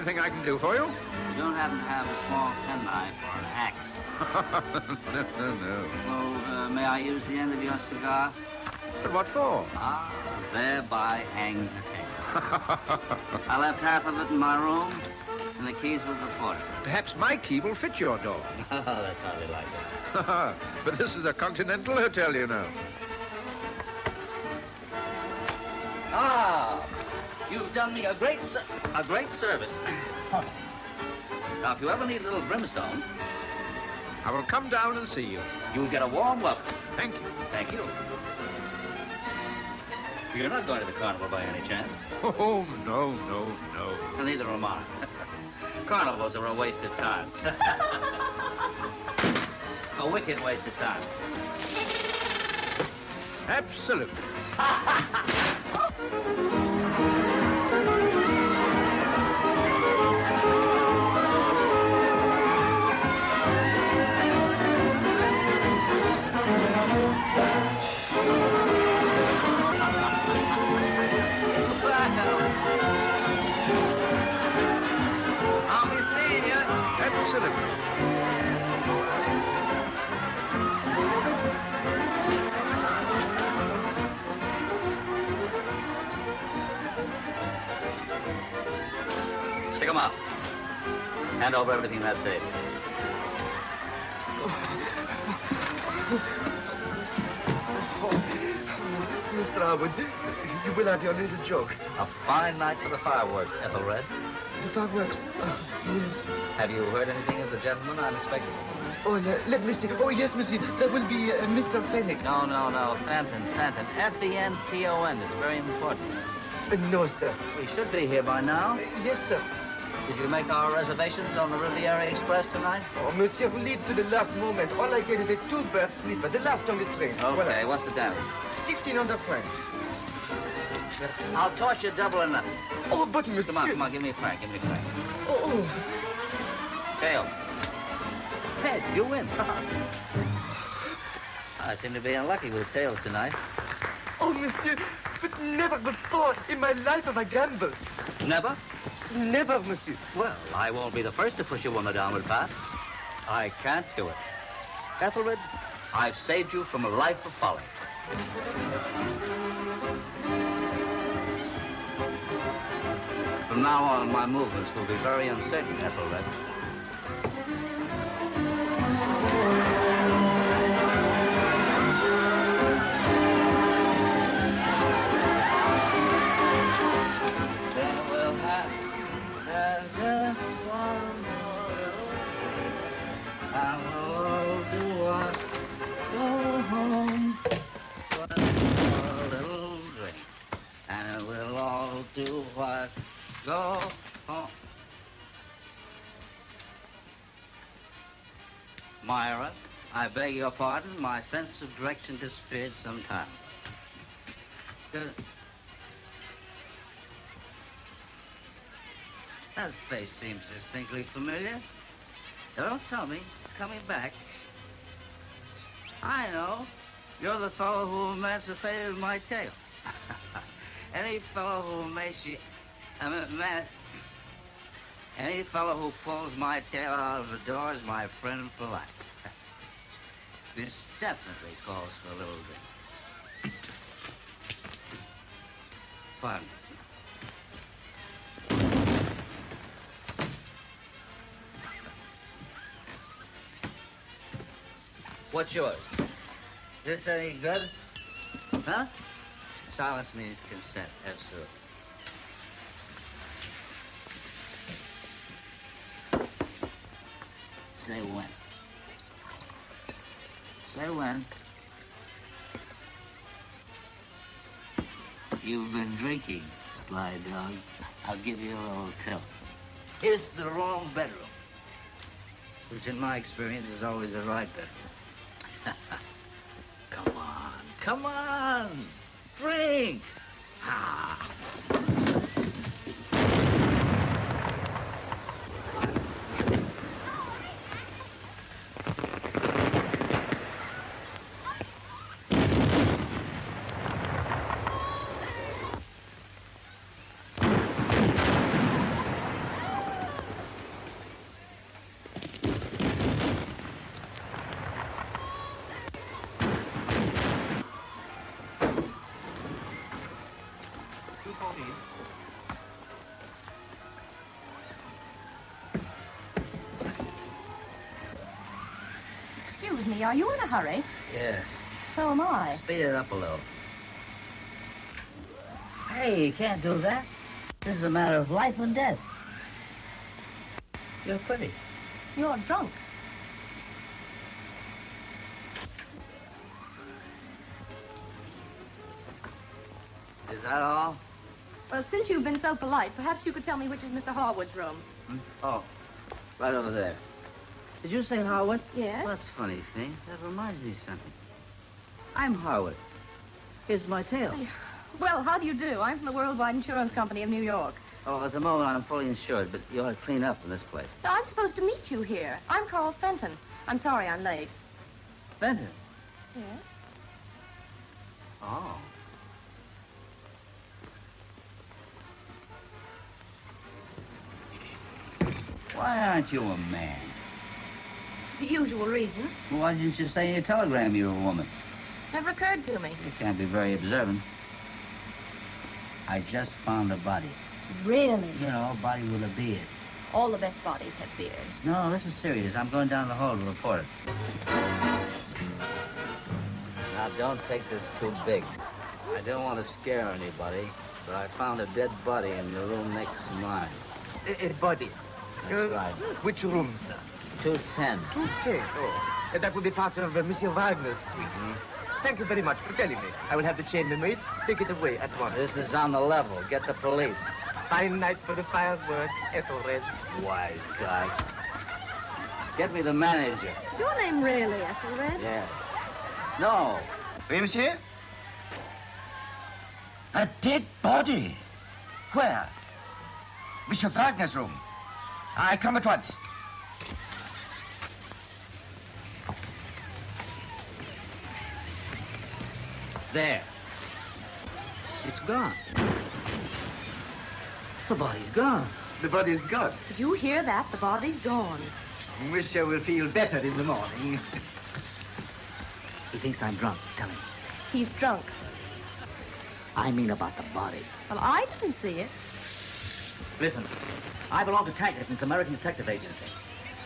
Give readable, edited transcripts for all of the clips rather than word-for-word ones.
anything I can do for you? You don't happen to have a small penknife or an axe? No. Well, may I use the end of your cigar? But what for? Ah, thereby hangs a tale. I left half of it in my room, and the keys with the porter. Perhaps my key will fit your door. Oh, that's hardly like it. But this is a continental hotel, you know. Ah, you've done me a great service. Now, if you ever need a little brimstone, I will come down and see you. you'll get a warm welcome. Thank you. Thank you. You're not going to the carnival by any chance? Oh, no. And neither am I. Carnivals are a waste of time. A wicked waste of time. Absolutely. I'll be seeing you. Absolutely. Stick 'em up. Hand over everything that's saved. Mr. Harwood, you will have your little joke. A fine night for the fireworks, Ethelred. The fireworks, yes. Have you heard anything of the gentleman I'm expecting? Oh, let me see. Oh, yes, monsieur. There will be Mr. Felix. No. Fenton. F-E-N-T-O-N. It's very important. No, sir. We should be here by now. Yes, sir. Did you make our reservations on the Riviera Express tonight? Oh, monsieur, leave to the last moment. All I get is a two-berth sleeper, the last on the train. Okay, Voilà. what's the damage? 1,600 francs. I'll toss you double or nothing. Oh, but monsieur... Come on, give me a franc. Oh. Tail. Head, you win. I seem to be unlucky with tails tonight. Oh, monsieur, but never before in my life have I gambled. Never? Never, monsieur. Well, I won't be the first to push you on the downward path. I can't do it. Ethelred, I've saved you from a life of folly. From now on, my movements will be very uncertain, Ethelred. Then we'll have just one more, and we'll all do what? Go home. One more little drink, and we'll all do what? Go home. Myra, I beg your pardon. My sense of direction disappeared sometime. Good. That face seems distinctly familiar. Don't tell me. It's coming back. I know. You're the fellow who emancipated my tail. Any fellow who any fellow who pulls my tail out of the door is my friend for life. This definitely calls for a little drink. Pardon. What's yours? This any good? Huh? Silence means consent, absolutely. Say when. Say when. You've been drinking, sly dog. I'll give you a little tilt. It's the wrong bedroom, which in my experience is always the right bedroom. Come on. Drink. Ah. 214. Excuse me, are you in a hurry? Yes. So am I. Speed it up a little. Hey, you can't do that. This is a matter of life and death. You're pretty. You're drunk. Is that all? Well, since you've been so polite, perhaps you could tell me which is Mr. Harwood's room. Oh, right over there. Did you say Harwood? Yes? Well, that's funny, see? That reminds me of something. I'm Harwood. Here's my tail. Well, how do you do? I'm from the Worldwide Insurance Company of New York. Oh, at the moment, I'm fully insured, but you ought to clean up in this place. No, I'm supposed to meet you here. I'm Carl Fenton. I'm sorry I'm late. Fenton? Yes? Oh. Why aren't you a man? The usual reasons. Well, why didn't you say in your telegram you were a woman? Never occurred to me. You can't be very observant. I just found a body. Really? You know, a body with a beard. All the best bodies have beards. No, this is serious. I'm going down the hall to report it. Now, don't take this too big. I don't want to scare anybody, but I found a dead body in the room next to mine. A body. That's right. Which room, sir? 210. 210. Oh, that will be part of Monsieur Wagner's suite. Thank you very much for telling me. I will have the chambermaid take it away at once. This is on the level. Get the police. Fine night for the fireworks, Ethelred. Wise guy. Get me the manager. Is your name really Ethelred? Yeah. No. Oui, monsieur? A dead body? Where? Monsieur Wagner's room. I come at once. There. It's gone. The body's gone. The body's gone. Did you hear that? The body's gone. Monsieur will feel better in the morning. He thinks I'm drunk. Tell him. He's drunk. I mean about the body. Well, I didn't see it. Listen, I belong to Taggart, it's American Detective Agency.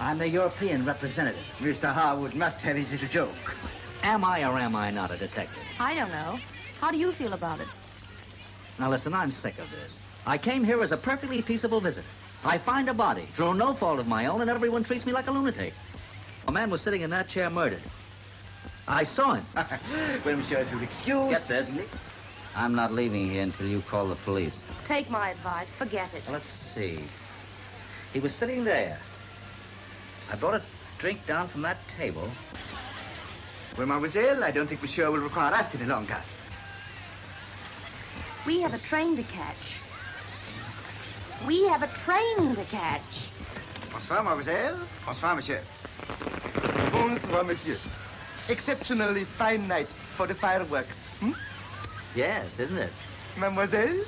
I'm the European representative. Mr. Harwood must have his little joke. Am I or am I not a detective? I don't know. How do you feel about it? Now listen, I'm sick of this. I came here as a perfectly peaceable visitor. I find a body through no fault of my own, and everyone treats me like a lunatic. A man was sitting in that chair murdered. I saw him. Well, monsieur, if you'll excuse... Get this. I'm not leaving here until you call the police. Take my advice. Forget it. Let's see. He was sitting there. I brought a drink down from that table. Well, mademoiselle, I don't think monsieur will require us any longer. We have a train to catch. We have a train to catch. Bonsoir, mademoiselle. Bonsoir, monsieur. Bonsoir, monsieur. Exceptionally fine night for the fireworks. Hmm? Yes, isn't it? Mademoiselle?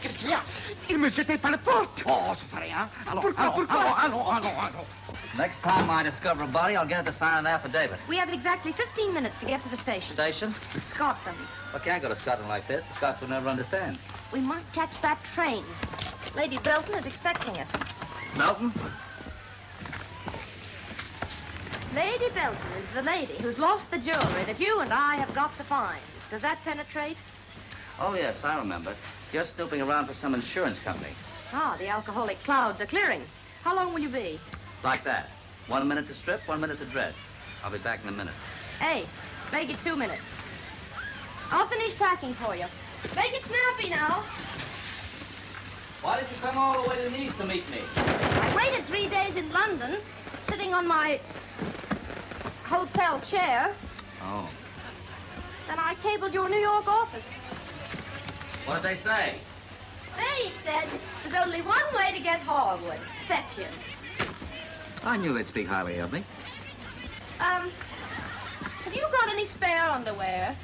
Qu'est-ce qu'il y a? Il me jetait par la porte. Oh, c'est pas rien. Allons, Pourquoi? allons. Next time I discover a body, I'll get it to sign an affidavit. We have exactly 15 minutes to get to the station. Station? Scotland. I can't go to Scotland like this. The Scots would never understand. We must catch that train. Lady Belton is expecting us. Melton? Lady Belton is the lady who's lost the jewelry that you and I have got to find. Does that penetrate? Oh, yes, I remember. You're snooping around for some insurance company. Ah, the alcoholic clouds are clearing. How long will you be? Like that. 1 minute to strip, 1 minute to dress. I'll be back in a minute. Hey, make it 2 minutes. I'll finish packing for you. Make it snappy now. Why did you come all the way to the east to meet me? I waited 3 days in London, sitting on my hotel chair. Oh. Then I cabled your New York office. What did they say? They said there's only one way to get Harwood. Fetch him. I knew they'd speak highly of me. Have you got any spare underwear?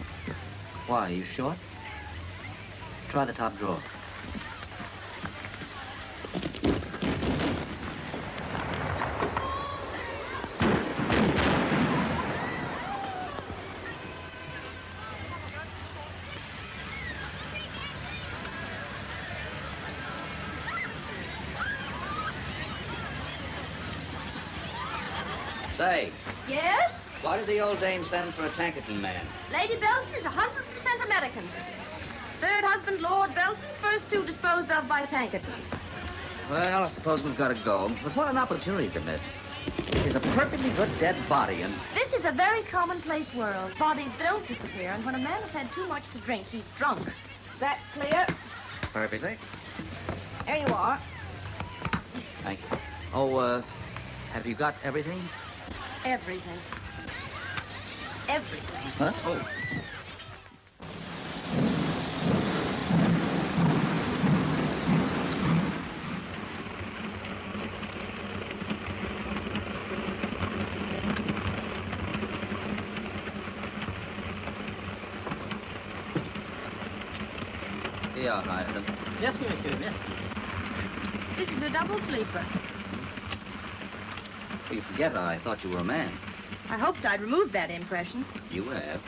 Why, are you short? Try the top drawer. Say, Yes? why did the old dame send for a Tankerton man? Lady Belton is 100% American. Third husband, Lord Belton, first two disposed of by Tankertons. Well, I suppose we've got to go. But what an opportunity to miss. Here's a perfectly good dead body, and... This is a very commonplace world. Bodies don't disappear, and when a man has had too much to drink, he's drunk. That clear? Perfectly. There you are. Thank you. Oh, have you got everything? Everything. Everything. Huh? Oh. Yeah, hi. Merci, monsieur, merci. This is a double sleeper. You forget, I thought you were a man. I hoped I'd removed that impression. You have.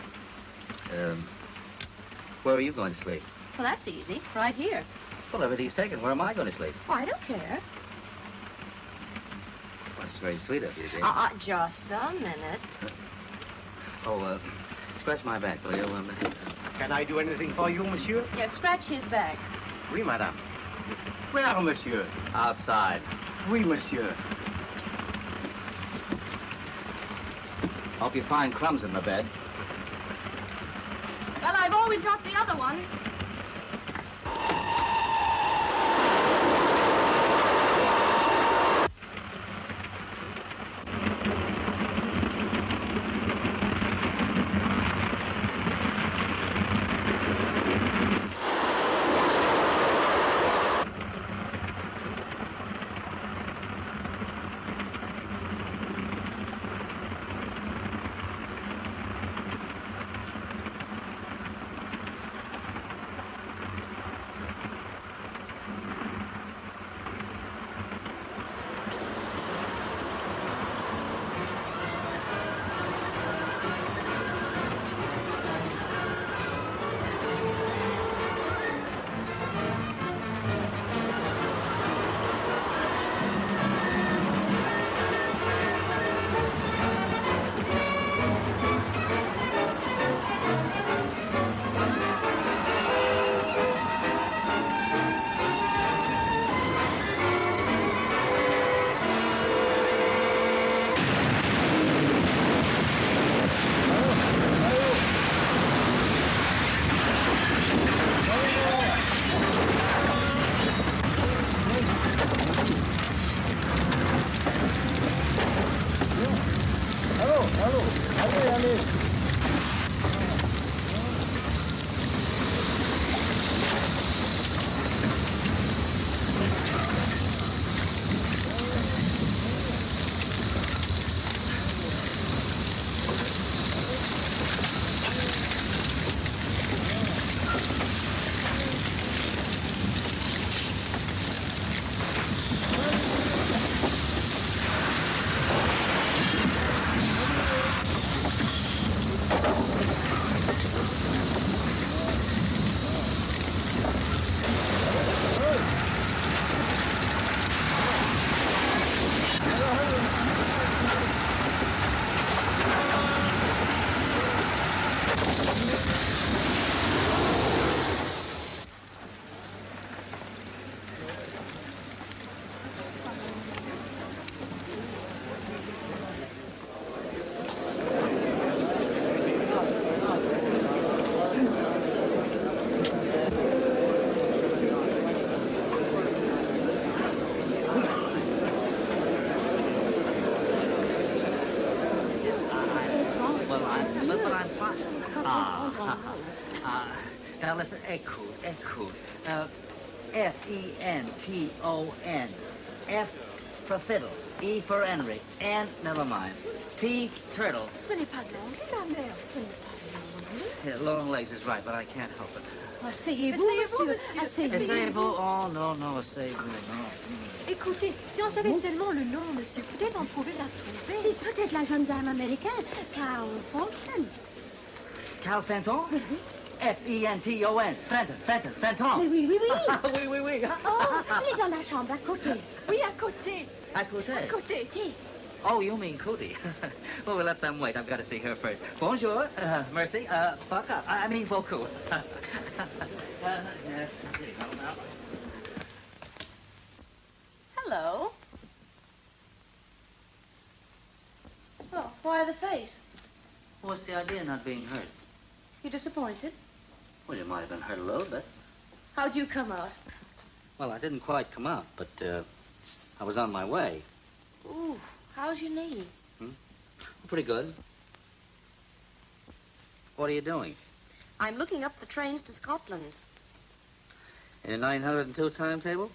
Where are you going to sleep? Well, that's easy. Right here. Well, everything's taken. Where am I going to sleep? Oh, I don't care. Well, that's very sweet of you, dear. Just a minute. Oh, scratch my back, will you? Can I do anything for you, monsieur? Yeah, scratch his back. Oui, madame. Where, monsieur? Outside. Oui, monsieur. Hope you find crumbs in the bed. Well, I've always got the other one. Now listen, écoute. F-E-N-T-O-N. F for fiddle. E for Henry. N, never mind. T, turtle. Ce n'est pas de l'anglais, ma mère. Ce n'est pas de l'anglais. Yeah, long legs is right, but I can't help it. Asseyez-vous, monsieur. Asseyez-vous. Essayez-vous? Oh, no, essayez-vous, no. Écoutez, si on savait seulement le nom, monsieur, peut-être on pouvait la trouver. Peut-être la jeune dame américaine, Carl Fenton. Carl Fenton? F-E-N-T-O-N. Fenton. Mais oui. oui. Oh, elle est dans la chambre à côté. Oui, à côté. À côté? À côté. Oh, you mean Cootie. Well, we'll let them wait. I've got to see her first. Bonjour. Merci. Fuck up. I mean, beaucoup. Hello. Oh, why the face? What's the idea of not being hurt? You disappointed? Well, you might have been hurt a little bit. How'd you come out? Well, I didn't quite come out, but I was on my way. Ooh, how's your knee? Pretty good. What are you doing? I'm looking up the trains to Scotland. In a 902 timetable?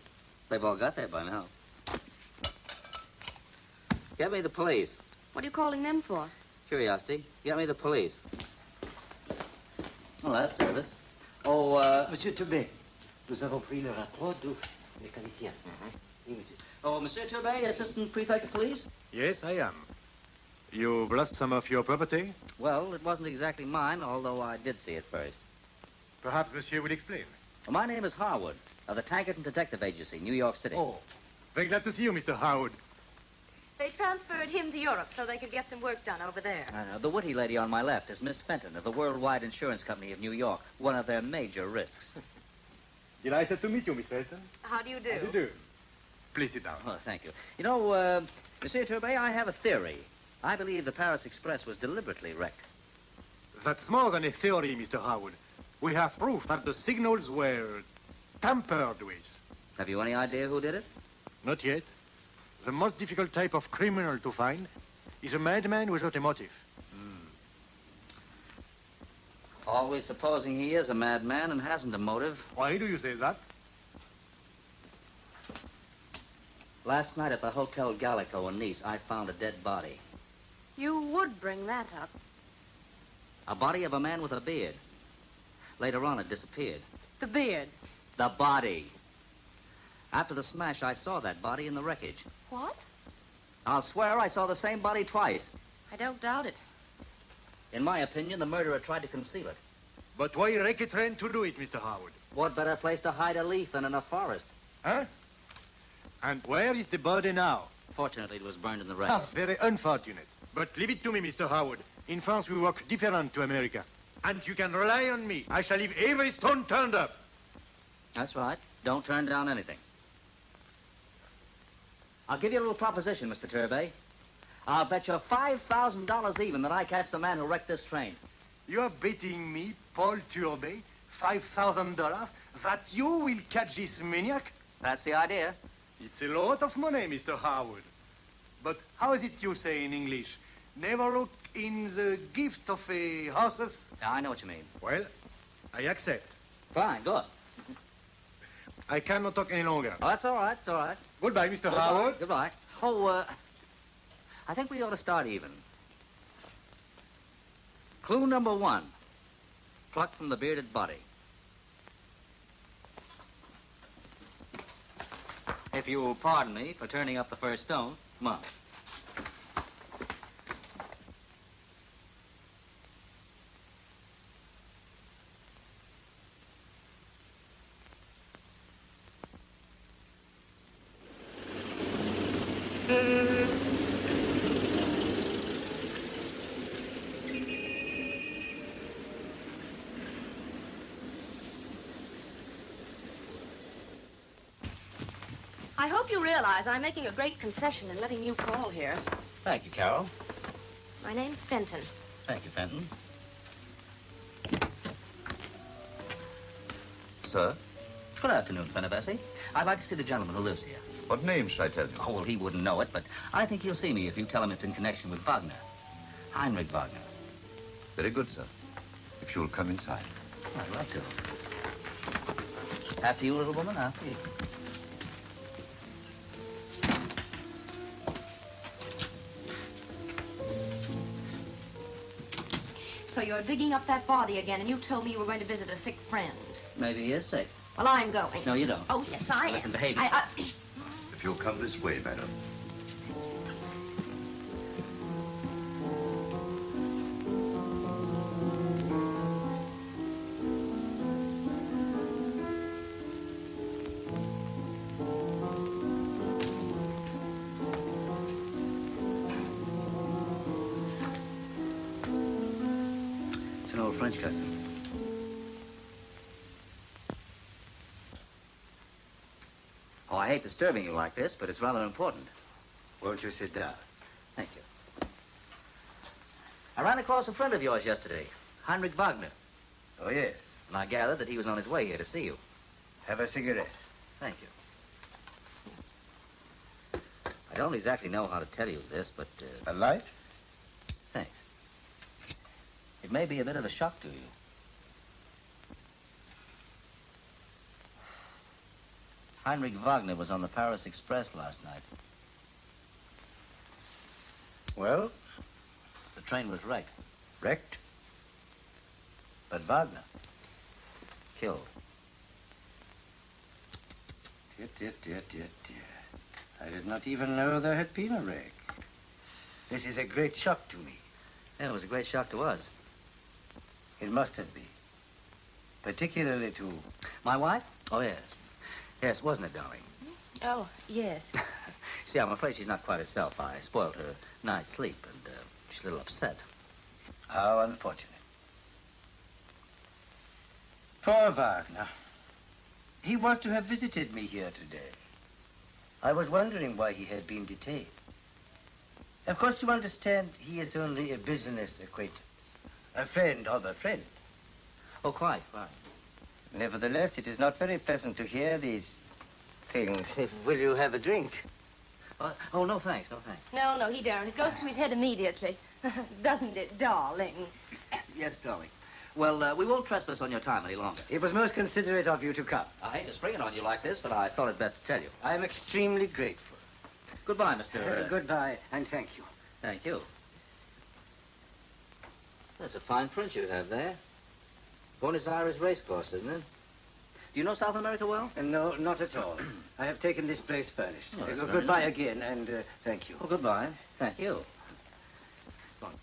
They've all got there by now. Get me the police. What are you calling them for? Curiosity. Get me the police. Oh, that's service. Oh, Monsieur Thomy, nous avons pris le rapport du mécanicien. Oui, monsieur. Oh, Monsieur Tourbet, Assistant Prefect of Police? Yes, I am. You've lost some of your property? Well, it wasn't exactly mine, although I did see it first. Perhaps Monsieur will explain. Well, my name is Harwood, of the Tankerton Detective Agency, New York City. Oh, very glad to see you, Mr. Howard. They transferred him to Europe so they could get some work done over there. I know. The witty lady on my left is Miss Fenton of the Worldwide Insurance Company of New York, one of their major risks. Delighted to meet you, Miss Felton. How do you do? How do you do? Please sit down. Oh, thank you. You know, Monsieur Tourbet, I have a theory. I believe the Paris Express was deliberately wrecked. That's more than a theory, Mr. Howard. We have proof that the signals were tampered with. Have you any idea who did it? Not yet. The most difficult type of criminal to find is a madman without a motive. Always supposing he is a madman and hasn't a motive. Why do you say that? Last night at the Hotel Gallico in Nice, I found a dead body. You would bring that up. A body of a man with a beard. Later on, it disappeared. The beard. The body. After the smash, I saw that body in the wreckage. What? I'll swear I saw the same body twice. I don't doubt it. In my opinion, the murderer tried to conceal it. But why wreck a train to do it, Mr. Howard? What better place to hide a leaf than in a forest? Huh? And where is the body now? Fortunately, it was burned in the wreck. Very unfortunate. But leave it to me, Mr. Howard. In France, we work different to America. And you can rely on me. I shall leave every stone turned up. That's right. Don't turn down anything. I'll give you a little proposition, Mr. Tourbet. I'll bet you $5,000 even that I catch the man who wrecked this train. You're betting me, Paul Turbay, $5,000 that you will catch this maniac? That's the idea. It's a lot of money, Mr. Howard. But how is it you say in English? Never look in the gift of a horses? I know what you mean. Well, I accept. Fine, good. I cannot talk any longer. Oh, that's all right, it's all right. Goodbye, Mr. Howard. Goodbye. Oh, I think we ought to start even. Clue number 1. Plucked from the bearded body. If you will pardon me for turning up the first stone, come on. I hope you realize I'm making a great concession in letting you call here. Thank you, Carol. My name's Fenton. Thank you, Fenton. Sir? Good afternoon, Fenabessi. I'd like to see the gentleman who lives here. What name should I tell you? Oh, well, he wouldn't know it, but I think he'll see me if you tell him it's in connection with Wagner. Heinrich Wagner. Very good, sir. If you'll come inside. I'd like to. After you, little woman, after you. So you're digging up that body again, and you told me you were going to visit a sick friend. Maybe he is sick. Well, I'm going. No, you don't. Oh, yes, I am. Listen, behave yourself. If you'll come this way, madam. It's an old French custom. Oh, I hate disturbing you like this, but it's rather important. Won't you sit down? Thank you. I ran across a friend of yours yesterday, Heinrich Wagner, Oh, yes. and I gathered that he was on his way here to see you. Have a cigarette. Thank you. I don't exactly know how to tell you this, but, A light? thanks. It may be a bit of a shock to you. Heinrich Wagner was on the Paris Express last night. Well, The train was wrecked. wrecked. But Wagner. Killed. Dear, dear, dear, dear, dear. I did not even know there had been a wreck. This is a great shock to me. Yeah, it was a great shock to us. It must have been. Particularly to... My wife? Oh, yes. Yes, wasn't it, darling? Oh, yes. See, I'm afraid she's not quite herself. I spoiled her night's sleep, and she's a little upset. How unfortunate. Poor Wagner. He was to have visited me here today. I was wondering why he had been detained. Of course, you understand, he is only a business acquaintance. A friend of a friend. Oh, quite. Nevertheless, it is not very pleasant to hear these things. Will you have a drink? Oh, no thanks, no thanks. No, he daren't. It goes to his head immediately. Doesn't it, darling? Yes, darling. Well, we won't trespass on your time any longer. It was most considerate of you to come. I hate to spring it on you like this, but I thought it best to tell you. I am extremely grateful. Goodbye, Mr. Goodbye, and thank you. Thank you. That's a fine print you have there. Buenos Aires racecourse, isn't it? Do you know South America well? No, not at all. I have taken this place furnished. Oh, that's very Goodbye nice. again, and thank you. Oh, goodbye. Thank you. Go on.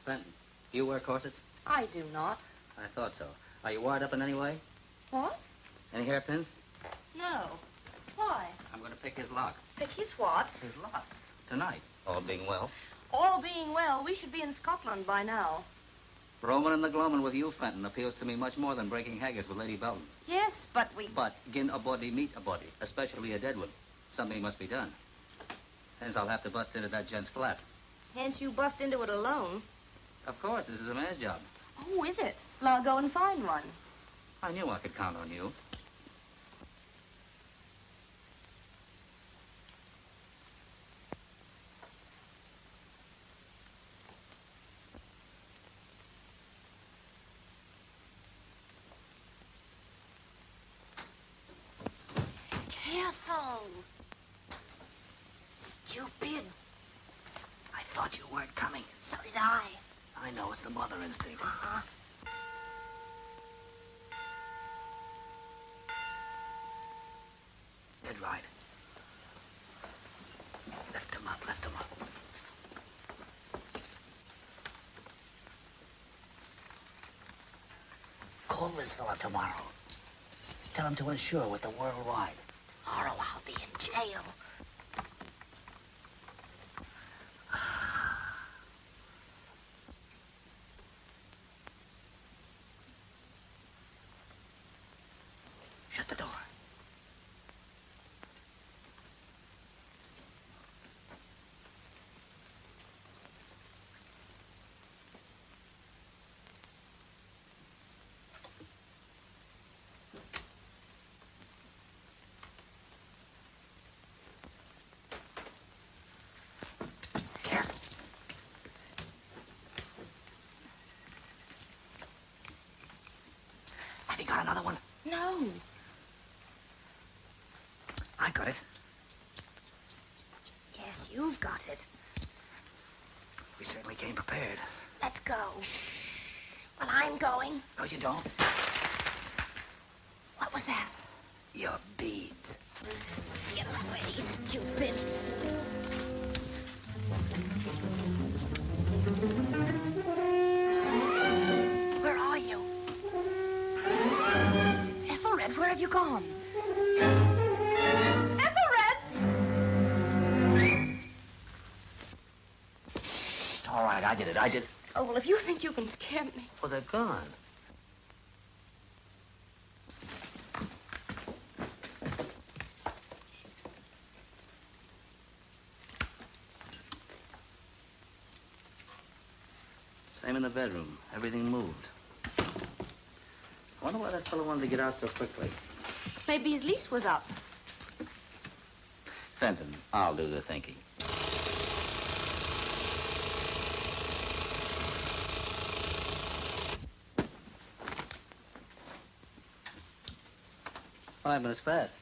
Fenton, do you wear corsets? I do not. I thought so. Are you wired up in any way? What? Any hairpins? No. Why? I'm going to pick his lock. Pick his what? His lock. Tonight, all being well. All being well, we should be in Scotland by now. Roaming and the gloaming with you, Fenton, appeals to me much more than breaking haggis with Lady Belton. Yes, but we... But gin a body meet a body, especially a dead one. Something must be done. Hence, I'll have to bust into that gent's flat. Hence you bust into it alone. Of course, this is a man's job. Oh, is it? Well, I'll go and find one. I knew I could count on you. Careful. Stupid. I thought you weren't coming. So did I. I know, it's the mother instinct. Uh-huh. Dead right. Lift him up, lift him up. Call this fella tomorrow. Tell him to insure with the worldwide. Tomorrow I'll be in jail. Shut the door. Careful. Have you got another one? No. I got it. Yes, you've got it. We certainly came prepared. Let's go. Well, I'm going. No, you don't. What was that? Your beads. Get away, stupid. gone? All right, I did it. Oh, well, if you think you can scare me. Well, they're gone. Same in the bedroom. Everything moved. I wonder why that fellow wanted to get out so quickly. Maybe his lease was up. Fenton, I'll do the thinking. Five minutes past.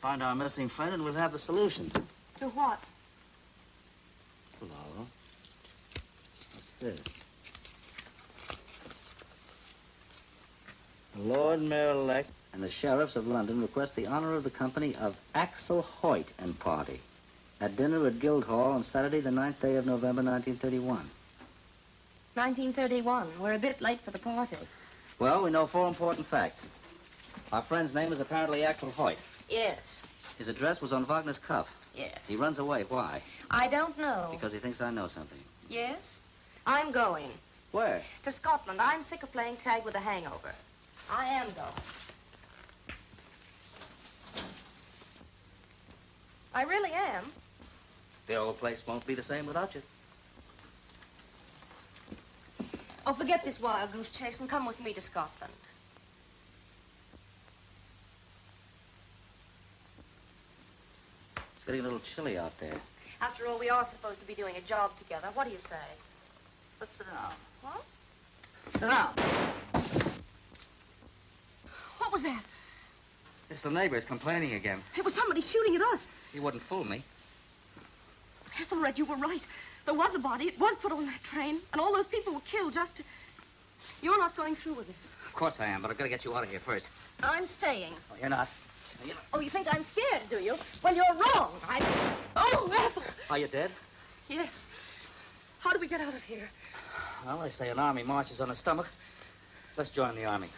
Find our missing friend and we'll have the solution. To what? Hello. What's this? The Lord Mayor-elect and the Sheriffs of London request the honor of the company of Axel Hoyt and party at dinner at Guildhall on Saturday, the 9th day of November, 1931. 1931. We're a bit late for the party. Well, we know 4 important facts. Our friend's name is apparently Axel Hoyt. Yes. His address was on Wagner's cuff. Yes. He runs away. Why? I don't know. Because he thinks I know something. Yes? I'm going. Where? To Scotland. I'm sick of playing tag with a hangover. I am going. I really am. The old place won't be the same without you. Oh, forget this wild goose chase and come with me to Scotland. It's getting a little chilly out there. After all, we are supposed to be doing a job together. What do you say? Let's sit down. What? Sit down. What was that? It's the neighbors complaining again. It was somebody shooting at us. He wouldn't fool me. Ethelred, you were right. There was a body. It was put on that train. And all those people were killed just to... You're not going through with this. Of course I am, but I've got to get you out of here first. I'm staying. Oh, you're not. Oh, you think I'm scared, do you? Well, you're wrong. Oh, Ethel! Are you dead? Yes. How do we get out of here? Well, they say an army marches on a stomach. Let's join the army.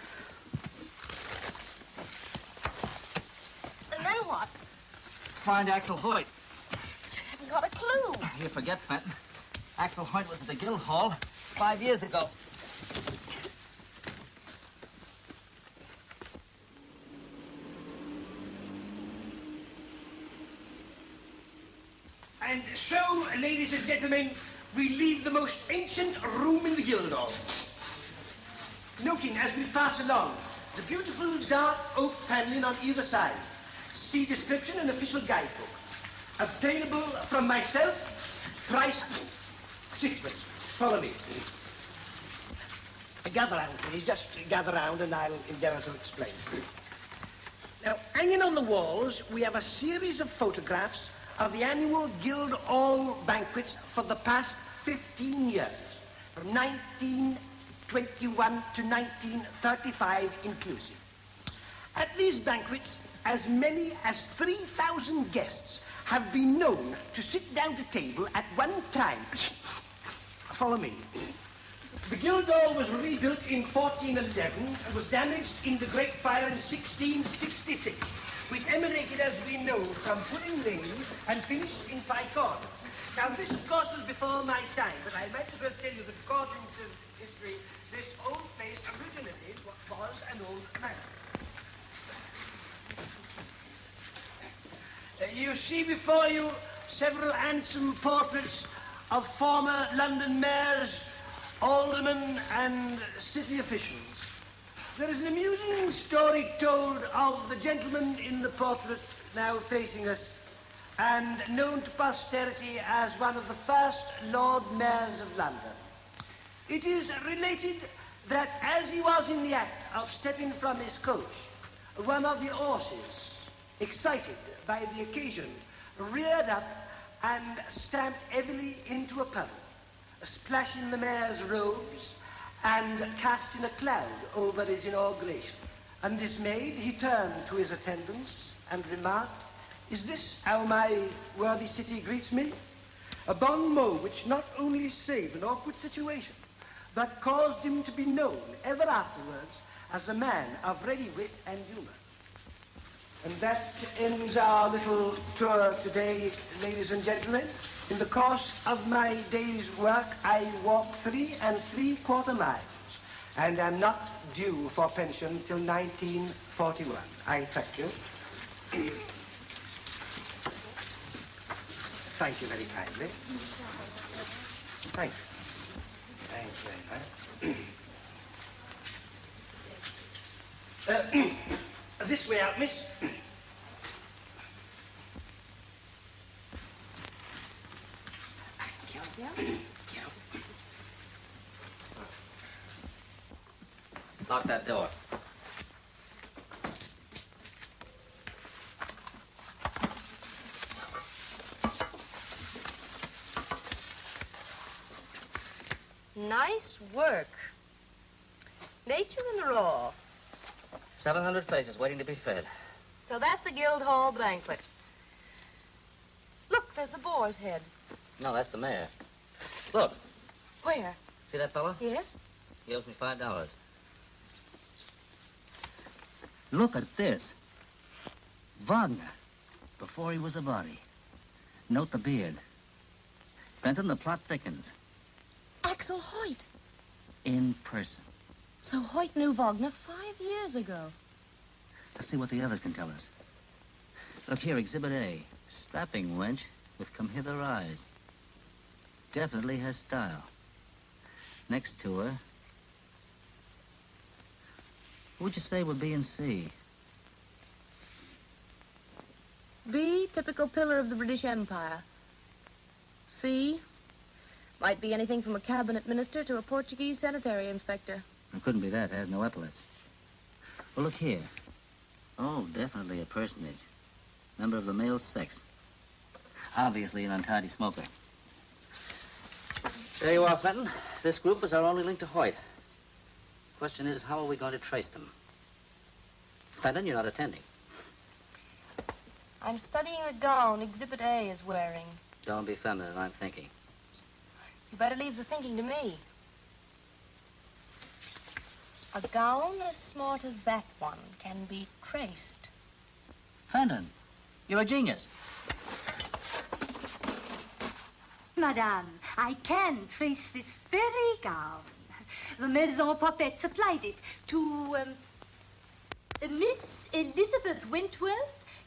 And then what? Find Axel Hoyt. But you haven't got a clue. You forget, Fenton. Axel Hoyt was at the Guildhall 5 years ago. And so, ladies and gentlemen, we leave the most ancient room in the Guildhall. Noting as we pass along the beautiful dark oak paneling on either side. See description and official guidebook. Obtainable from myself, price 6pence. Follow me. Gather round, please. Just gather round and I'll endeavour to explain. Now, hanging on the walls, we have a series of photographs of the annual Guildhall banquets for the past 15 years, from 1921 to 1935 inclusive. At these banquets, as many as 3,000 guests have been known to sit down to table at one time. Follow me. The Guildhall was rebuilt in 1411 and was damaged in the Great Fire in 1666. Which emanated, as we know, from Pudding Lane and finished in Ficorn. Now, this, of course, was before my time, but I might as well tell you that according to history, this old place originated what was an old manor. You see before you several handsome portraits of former London mayors, aldermen, and city officials. There is an amusing story told of the gentleman in the portrait now facing us and known to posterity as one of the first Lord Mayors of London. It is related that as he was in the act of stepping from his coach, one of the horses, excited by the occasion, reared up and stamped heavily into a puddle, splashing the mayor's robes and casting a cloud over his inauguration. Undismayed, he turned to his attendants and remarked, Is this how my worthy city greets me? A bon mot which not only saved an awkward situation, but caused him to be known ever afterwards as a man of ready wit and humor. And that ends our little tour today, ladies and gentlemen. In the course of my day's work, I walk 3 3/4 miles, and am not due for pension till 1941. I thank you. Thank you very kindly. Thank you. Thank you very much. This way out, miss. Lock that door. Nice work. Nature in the raw. 700 faces waiting to be fed. So that's a Guildhall banquet. Look, there's a boar's head. No, that's the mayor. Look. Where? See that fellow? Yes? He owes me $5. Look at this. Wagner, before he was a body. Note the beard. Benton, the plot thickens. Axel Hoyt. In person. So Hoyt knew Wagner 5 years ago. Let's see what the others can tell us. Look here, Exhibit A. Strapping wench with come-hither eyes. Definitely has style. Next to her, who would you say would be in C? B, typical pillar of the British Empire. C, might be anything from a cabinet minister to a Portuguese sanitary inspector. It couldn't be that. It has no epaulets. Well, look here. Oh, definitely a personage. Member of the male sex. Obviously an untidy smoker. There you are, Fenton. This group is our only link to Hoyt. Question is, how are we going to trace them? Fenton, you're not attending. I'm studying the gown Exhibit A is wearing. Don't be feminine, I'm thinking. You better leave the thinking to me. A gown as smart as that one can be traced. Fenton, you're a genius. Madame, I can trace this very gown. The Maison Popette supplied it to, Miss Elizabeth Wentworth,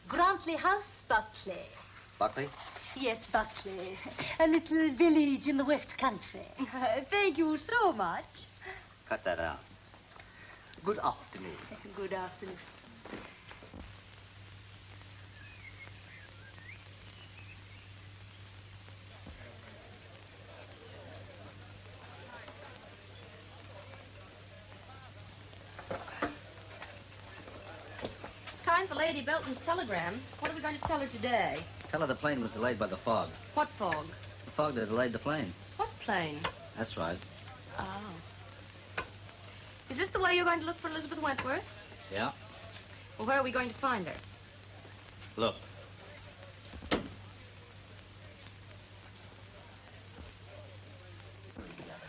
Grantley House, Buckley. Buckley? Yes, Buckley. A little village in the West Country. Thank you so much. Cut that out. Good afternoon. Good afternoon. Time for Lady Belton's telegram. What are we going to tell her today? Tell her the plane was delayed by the fog. What fog? The fog that delayed the plane. What plane? That's right. Oh. Is this the way you're going to look for Elizabeth Wentworth? Yeah. Well, where are we going to find her? Look.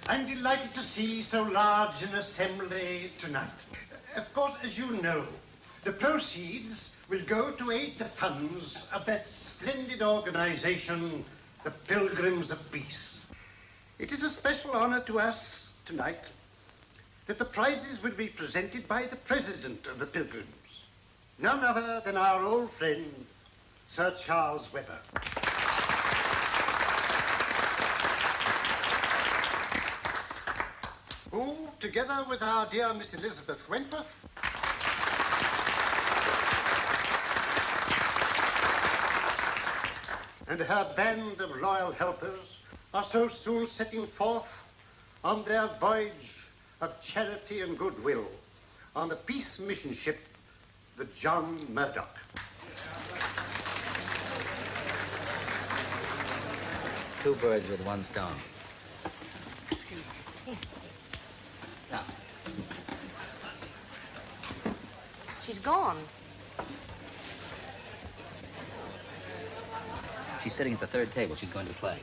I'm delighted to see so large an assembly tonight. Of course, as you know, the proceeds will go to aid the funds of that splendid organization, the Pilgrims of Peace. It is a special honor to us tonight that the prizes will be presented by the president of the Pilgrims, none other than our old friend, Sir Charles Webber. Who, together with our dear Miss Elizabeth Wentworth, and her band of loyal helpers, are so soon setting forth on their voyage of charity and goodwill on the peace mission ship, the John Murdoch. Two birds with one stone. Now. She's gone. She's sitting at the third table. She's going to play.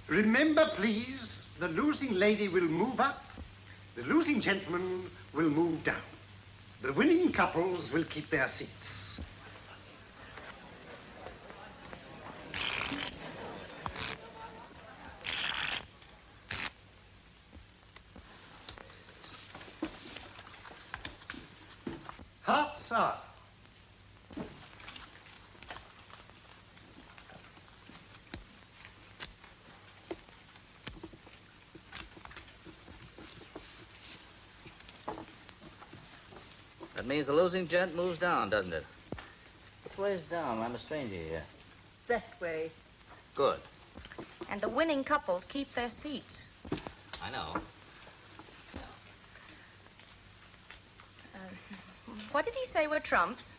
Remember, please, the losing lady will move up, the losing gentleman will move down. The winning couples will keep their seats. Hearts are. That means the losing gent moves down, doesn't it? Which way's down? I'm a stranger here. That way. Good. And the winning couples keep their seats. I know. What did he say were trumps?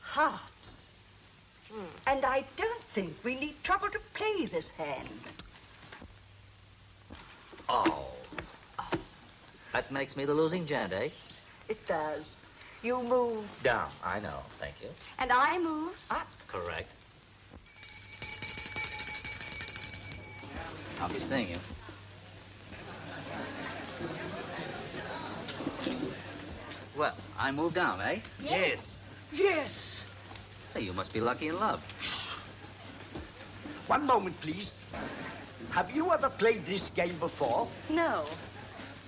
Hearts. And I don't think we need trouble to play this hand. Oh. That makes me the losing gent, eh? It does. You move Down. I know. Thank you. And I move up. Correct. I'll be seeing you. Well, I move down, eh? Yes. Yes. Hey, you must be lucky in love. One moment, please. Have you ever played this game before? No.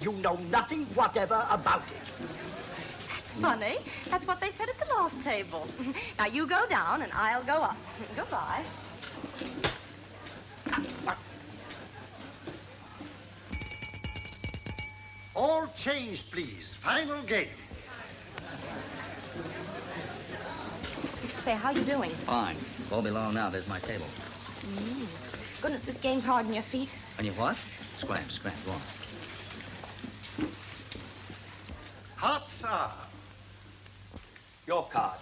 You know nothing whatever about it. That's funny. That's what they said at the last table. Now, you go down and I'll go up. Goodbye. All changed, please. Final game. Say, how you doing? Fine. Go below now. There's my table. Goodness, this game's hard on your feet. And you what? Scram. Go on. Hearts are. Your card.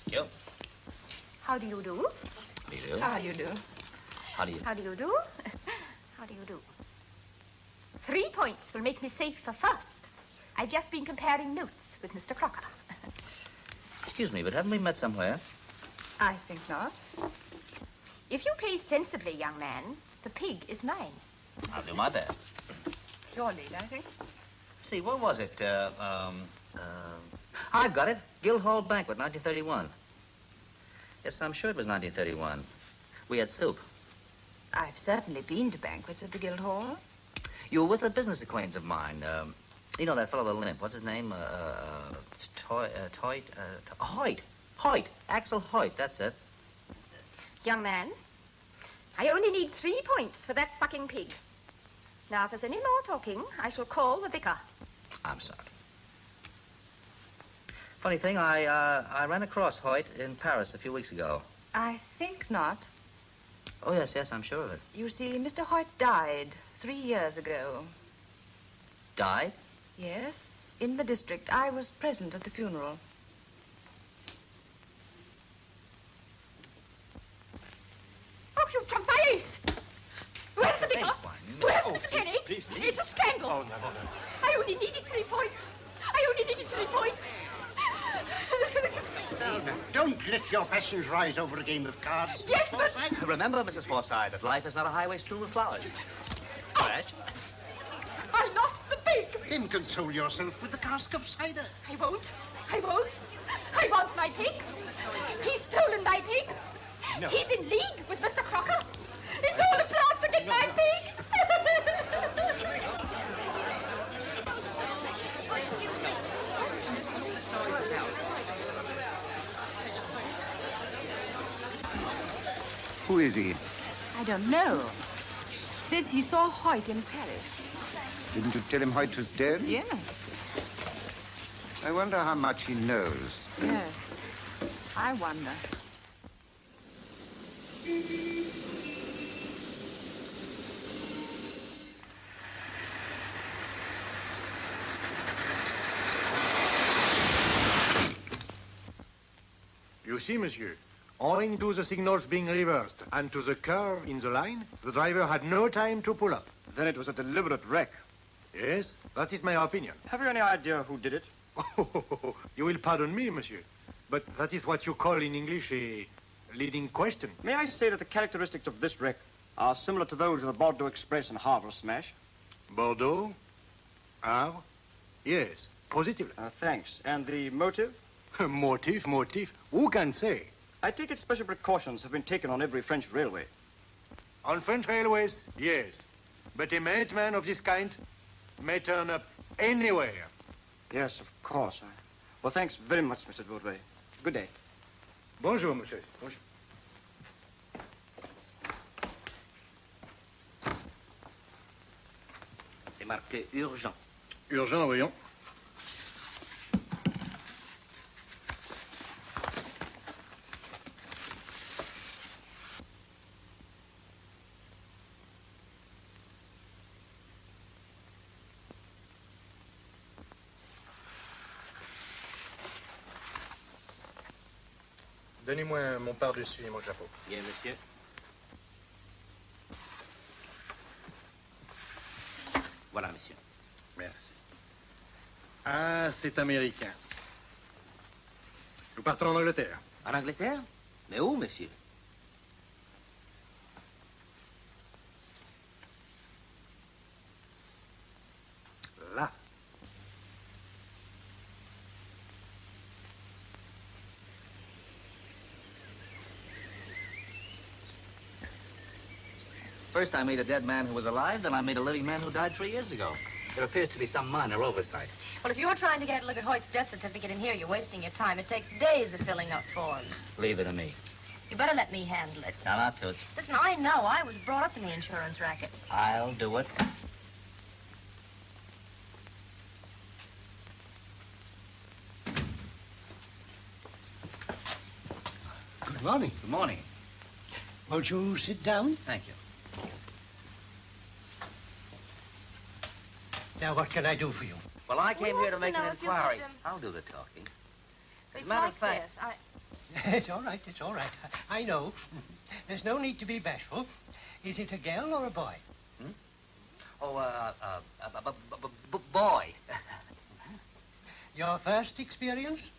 You. How do you do? How do you do? How do you do? How do you... How do you do? How do you do? 3 points will make me safe for first. I've just been comparing notes with Mr. Crocker. Excuse me, but haven't we met somewhere? I think not. If you play sensibly, young man, the pig is mine. I'll do my best. Your lead, I think. See, what was it? I've got it. Guildhall Banquet, 1931. Yes, I'm sure it was 1931. We had soup. I've certainly been to banquets at the Guildhall. You were with a business acquaintance of mine. You know that fellow with the limp. What's his name? Hoyt. Axel Hoyt, that's it. Young man, I only need 3 points for that sucking pig. Now, if there's any more talking, I shall call the vicar. I'm sorry. Funny thing, I ran across Hoyt in Paris a few weeks ago. I think not. Oh, yes, I'm sure of it. You see, Mr. Hoyt died 3 years ago. Died? Yes, in the district. I was present at the funeral. Oh, you jumped my ace! Where's the vicar? Where's Mr. Kenny? Please. It's a scandal. Oh, no. I only needed 3 points. Now, don't let your passions rise over a game of cards. Yes, but... Remember, Mrs. Forsythe, that life is not a highway strewn with flowers. Crash. I lost the pig. Then console yourself with the cask of cider. I won't. I want my pig. He's stolen my pig. No. He's in league with Mr. Crocker. It's all a plot to get my pig. Who is he? I don't know. Says he saw Hoyt in Paris. Didn't you tell him Hoyt was dead? Yes. I wonder how much he knows. Yes. I wonder. You see, monsieur, owing to the signals being reversed and to the curve in the line, the driver had no time to pull up. Then it was a deliberate wreck. Yes, that is my opinion. Have you any idea who did it? Oh, you will pardon me, monsieur, but that is what you call in English a leading question. May I say that the characteristics of this wreck are similar to those of the Bordeaux Express and Havre smash? Bordeaux? Havre? Yes, positively. Thanks. And the motive? Motive? Who can say? I take it special precautions have been taken on every French railway. On French railways, yes. But a madman of this kind may turn up anywhere. Yes, of course. Well, thanks very much, Mr. Bourdelle. Good day. Bonjour, monsieur. Bonjour. C'est marqué urgent. Urgent, voyons. Donnez-moi mon pardessus et mon chapeau. Bien, monsieur. Voilà, monsieur. Merci. Ah, c'est américain. Nous partons en Angleterre. En Angleterre? Mais où, monsieur? Là. First, I made a dead man who was alive, then I made a living man who died 3 years ago. There appears to be some minor oversight. Well, if you're trying to get a look at Hoyt's death certificate in here, you're wasting your time. It takes days of filling up forms. Leave it to me. You better let me handle it. Now, not Toots. Listen, I know. I was brought up in the insurance racket. I'll do it. Good morning. Good morning. Won't you sit down? Thank you. Now, what can I do for you? Well, I came here to make an know if you inquiry. could, I'll do the talking. As a It's matter like of fact... this. It's all right, it's all right. I know. There's no need to be bashful. Is it a girl or a boy? Oh, boy. Your first experience?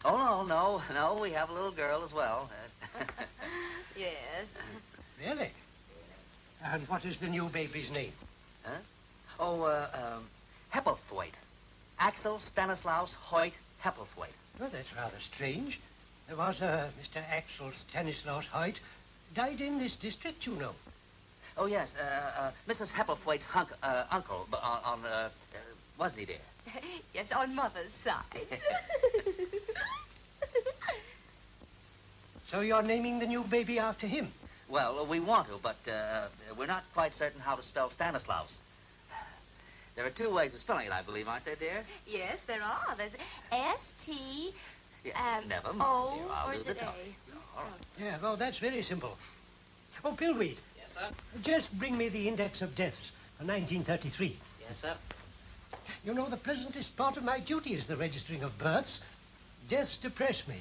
Oh, no, we have a little girl as well. Yes. Really? And what is the new baby's name? Huh? Oh, Hepplethwaite. Axel Stanislaus Hoyt Hepplethwaite. Well, that's rather strange. There was a Mr. Axel Stanislaus Hoyt. Died in this district, you know. Oh, yes, Mrs. Hepplethwaite's uncle, wasn't he, dear? Yes, on Mother's side. So you're naming the new baby after him? Well, we want to, but we're not quite certain how to spell Stanislaus. There are 2 ways of spelling it, I believe, aren't there, dear? Yes, there are. There's S-T... Never mind, O, dear. I'll or do is the it talking. All right. Yeah, well, that's very simple. Oh, Pillweed. Yes, sir? Just bring me the index of deaths for 1933. Yes, sir. You know, the pleasantest part of my duty is the registering of births. Deaths depress me.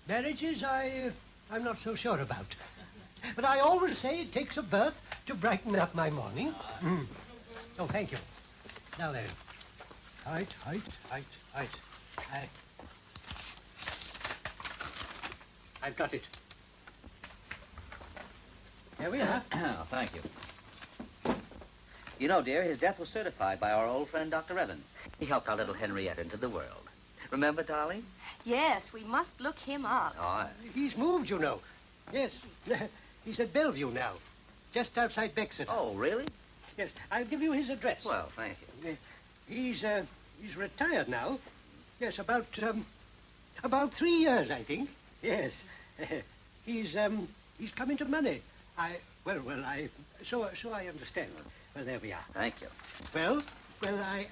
Marriages, I'm not so sure about. But I always say it takes a birth to brighten up my morning. Oh, thank you. Now then. Height. I've got it. There we are. Oh, thank you. You know, dear, his death was certified by our old friend, Dr. Evans. He helped our little Henrietta into the world. Remember, darling? Yes, we must look him up. Oh, He's moved, you know. Yes. He's at Bellevue now, just outside Bexeter. Oh, really? Yes, I'll give you his address. Well, thank you. He's retired now. Yes, about 3 years, I think. Yes. He's come into money. So I understand. Well, there we are. Thank you. Well, goodbye.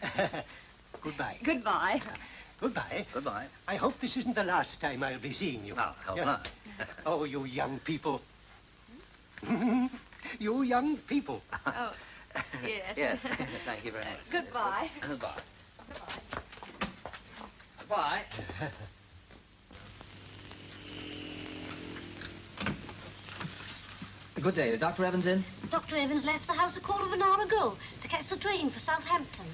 Goodbye. Goodbye. Goodbye. I hope this isn't the last time I'll be seeing you. No, hope not. Oh, you young people. You young people. Oh, yes. Yes, thank you very much. Goodbye. Goodbye. Goodbye. Good day. Is Dr. Evans in? Dr. Evans left the house a quarter of an hour ago to catch the train for Southampton.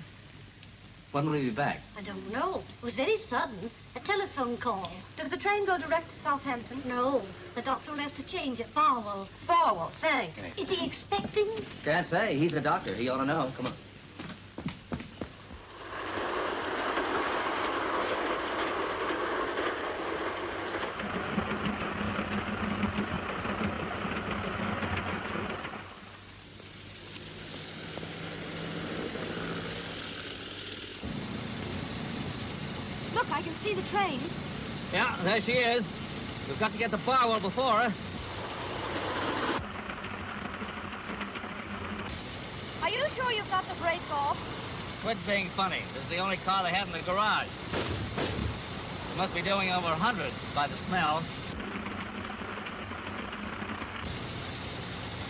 When will he be back? I don't know. It was very sudden. A telephone call. Does the train go direct to Southampton? No. The doctor left to change at Barwell. Barwell, thanks. Is he expecting? Can't say. He's a doctor. He ought to know. Come on. Look, I can see the train. Yeah, there she is. We've got to get to Barwell before her. Are you sure you've got the brake off? Quit being funny. This is the only car they have in the garage. It must be doing over 100 by the smell.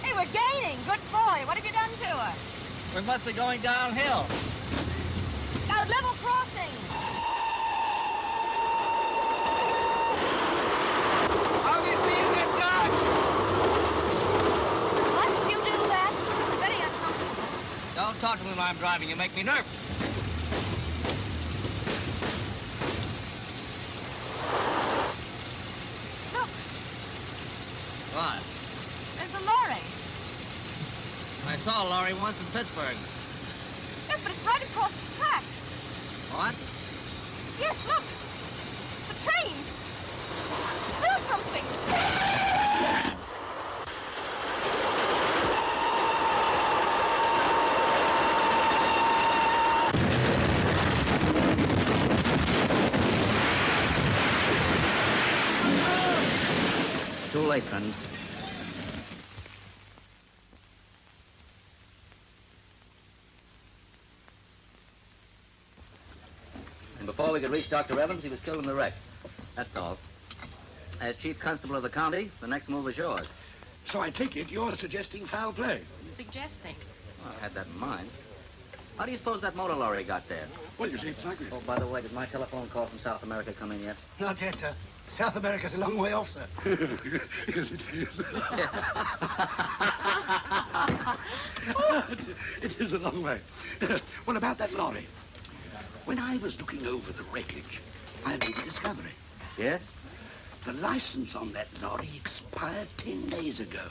Hey, we're gaining. Good boy. What have you done to her? We must be going downhill. Got a level crossing. Obviously, you get dark. Must you do that? Very uncomfortable. Don't talk to me while I'm driving. You make me nervous. Look, What? there's a lorry. I saw a lorry once in Pittsburgh. Yes, but it's right across the track. What? Yes, look. The train. Do something. Too late, friend. And before we could reach Dr. Evans, he was killed in the wreck. That's all. As chief constable of the county, the next move is yours. So I take it you're suggesting foul play? Suggesting. Well, I had that in mind. How do you suppose that motor lorry got there? Well, you see, it's like... Oh, by the way, did my telephone call from South America come in yet? Not yet, sir. South America's a long way off, sir. Yes, it is. It is a long way. Well, about that lorry. When I was looking over the wreckage, I made a discovery. Yes? The license on that lorry expired 10 days ago.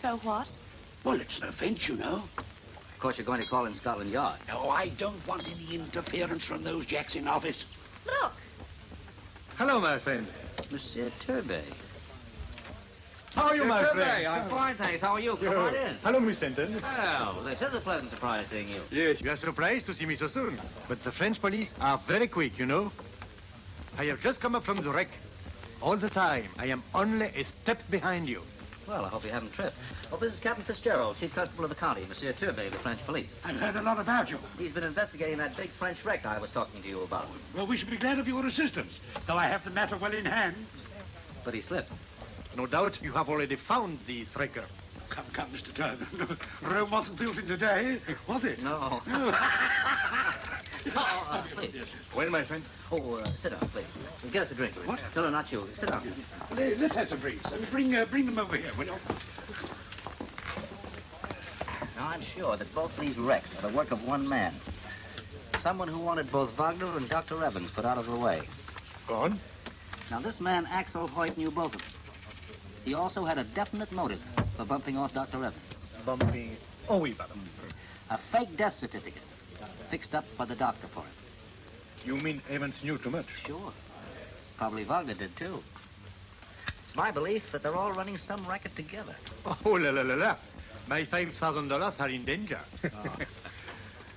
So what? Well, it's no offense, you know. Of course, you're going to call in Scotland Yard. No, I don't want any interference from those jacks in office. Look. Hello, my friend. Monsieur Turbay. How are you, my friend? I'm fine, thanks. How are you? Come on in. Hello, Miss Fenton. Well, this is a pleasant surprise seeing you. Yes, you are surprised to see me so soon. But the French police are very quick, you know. I have just come up from the wreck. All the time, I am only a step behind you. Well, I hope you haven't tripped. Oh, this is Captain Fitzgerald, chief constable of the county, Monsieur Turbay of the French police. I've heard a lot about you. He's been investigating that big French wreck I was talking to you about. Well, we should be glad of your assistance, though I have the matter well in hand. But he slipped. No doubt you have already found the wrecker. Come, Mr. Turner. Rome wasn't built in a day, was it? No. Please. Yes. Well, my friend. Oh, sit down, please. Get us a drink. What? No, not you. Sit down. Let's have some drinks. Bring them over here, will you? Now, I'm sure that both these wrecks are the work of one man. Someone who wanted both Wagner and Dr. Evans put out of the way. Go on. Now, this man, Axel Hoyt, knew both of them. He also had a definite motive for bumping off Dr. Evans. Bumping. Oh, oui, madame. A fake death certificate fixed up by the doctor for him. You mean Evans knew too much? Sure. Probably Wagner did, too. It's my belief that they're all running some racket together. Oh, la, la, la, la. My $5,000 are in danger.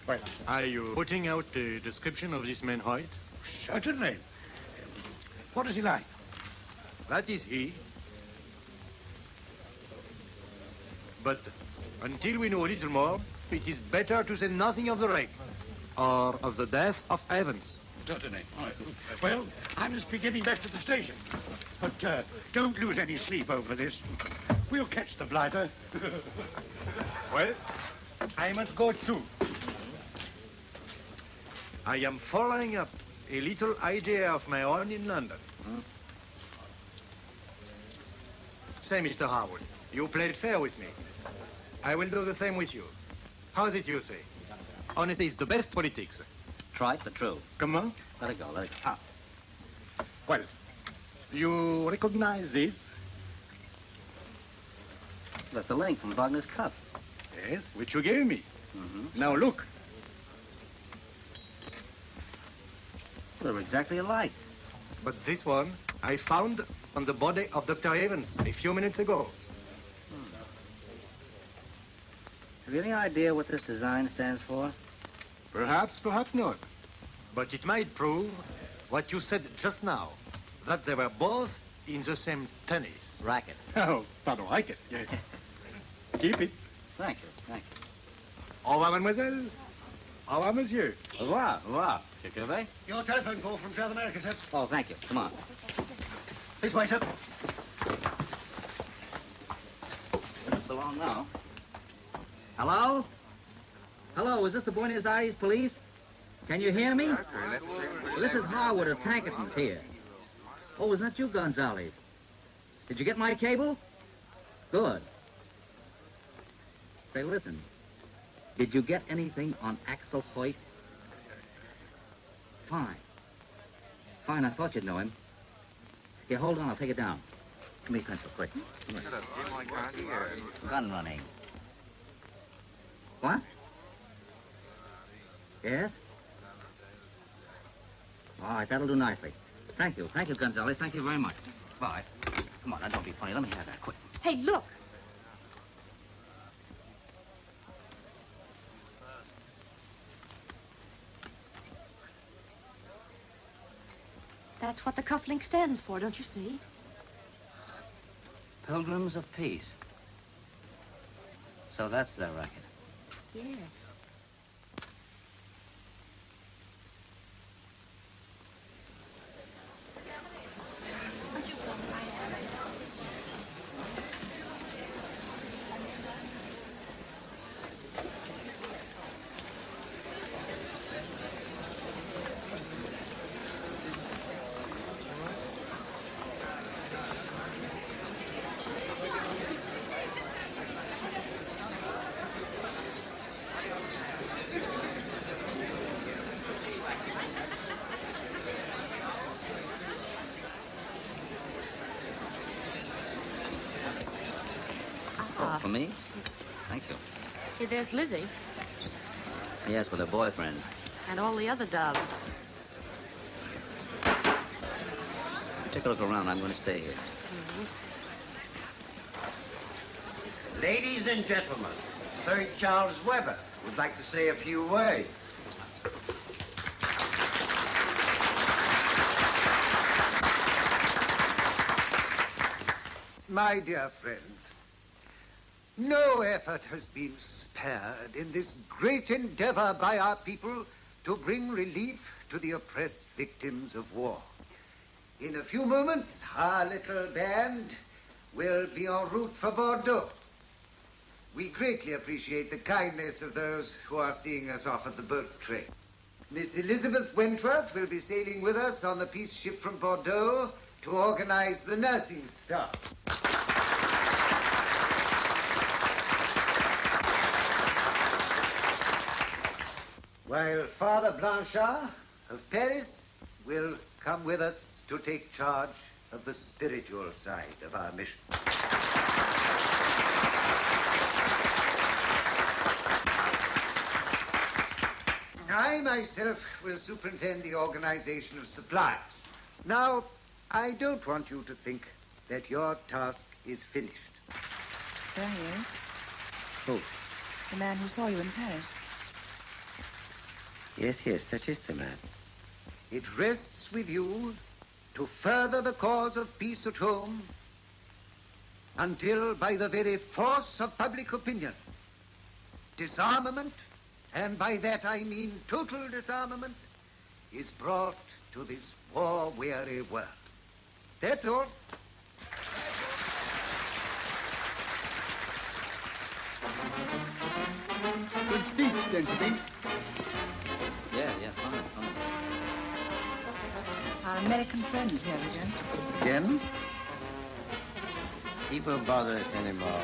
Well, are you putting out the description of this man Hoyt? Certainly. What is he like? That is he. But until we know a little more, it is better to say nothing of the wreck or of the death of Evans. Certainly. All right. Well, I must be getting back to the station. But don't lose any sleep over this. We'll catch the blighter. Well, I must go too. I am following up a little idea of my own in London. Say, Mr. Harwood, you played fair with me. I will do the same with you. How's it you say? Honesty is the best politics. Trite, but true. Comment? Let it go, let it go. Ah. Well, you recognize this? That's the link from Wagner's cup. Yes, which you gave me. Mm-hmm. Now look. They're exactly alike. But this one I found on the body of Dr. Evans a few minutes ago. Have you any idea what this design stands for? Perhaps, perhaps not. But it might prove what you said just now, that they were both in the same tennis. Racket. Oh, pardon, racket, yes. Keep it. Thank you, thank you. Au revoir, mademoiselle. Au revoir, monsieur. Au revoir, au revoir. Monsieur Gervais? Your telephone call from South America, sir. Oh, thank you. Come on. This way, sir. Doesn't belong now. Hello? Hello, is this the Buenos Aires police? Can you hear me? Well, this is Harwood of Tankerton's here. Oh, is that you, Gonzales? Did you get my cable? Good. Say, listen. Did you get anything on Axel Hoyt? Fine. Fine, I thought you'd know him. Here, hold on, I'll take it down. Give me a pencil, quick. Gun running. What? Yes? All right, that'll do nicely. Thank you, Gonzales. Thank you very much. Bye. Come on, now, don't be funny. Let me have that, quick. Hey, look. That's what the cufflink stands for, don't you see? Pilgrims of Peace. So that's their racket. Yes. Oh, for me? Thank you. Hey, there's Lizzie Yes, with her boyfriend. and all the other doves. Take a look around. I'm going to stay here. Ladies and gentlemen, Sir Charles Webber would like to say a few words. My dear friends, no effort has been spared in this great endeavor by our people to bring relief to the oppressed victims of war. In a few moments, our little band will be en route for Bordeaux. We greatly appreciate the kindness of those who are seeing us off at the boat train. Miss Elizabeth Wentworth will be sailing with us on the peace ship from Bordeaux to organize the nursing staff. While Father Blanchard of Paris will come with us to take charge of the spiritual side of our mission. I myself will superintend the organization of supplies. Now, I don't want you to think that your task is finished. There he is. Who? The man who saw you in Paris. Yes, that is the man. It rests with you to further the cause of peace at home until, by the very force of public opinion, disarmament, and by that I mean total disarmament, is brought to this war-weary world. That's all. Good speech, don't you think? Yeah, fine. Our American friend here again. Again? He won't bother us anymore.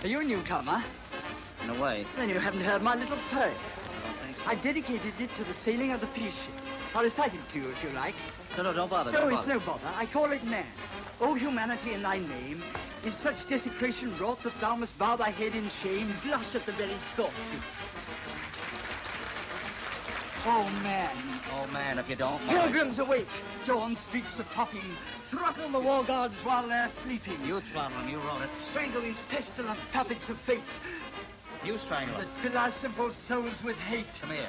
Are you a newcomer? In a way. Then you haven't heard my little poem. I dedicated it to the sailing of the peace ship. I'll recite it to you if you like. No, don't bother. No, it's no bother. I call it man. O humanity, in thy name, is such desecration wrought that thou must bow thy head in shame, blush at the very thought. Oh, man. Oh, man, if you don't mind. Pilgrims awake. Dawn speaks of popping. Throttle the war gods while they're sleeping. You throttle them, you wrote it. Strangle these pestilent puppets of fate. You strangle That them. fill our simple souls with hate. Come here.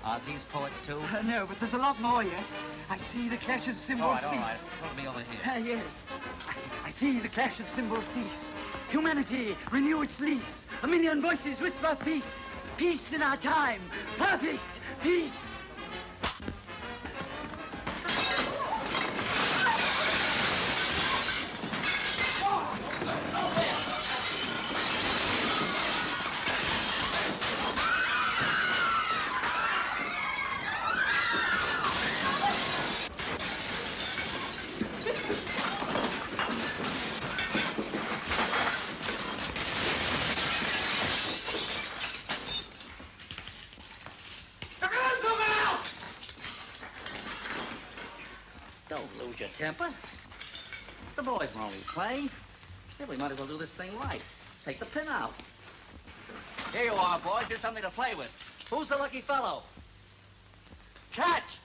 Are these poets too? No, but there's a lot more yet. I see the clash of cymbals All cease. right. Put me over here. Yes. I see the clash of cymbals cease. Humanity, renew its lease. A million voices whisper peace. Peace in our time. Perfect peace. Don't lose your temper. The boys were only playing. Yeah, we might as well do this thing right. Take the pin out. Here you are, boys. There's something to play with. Who's the lucky fellow? Catch!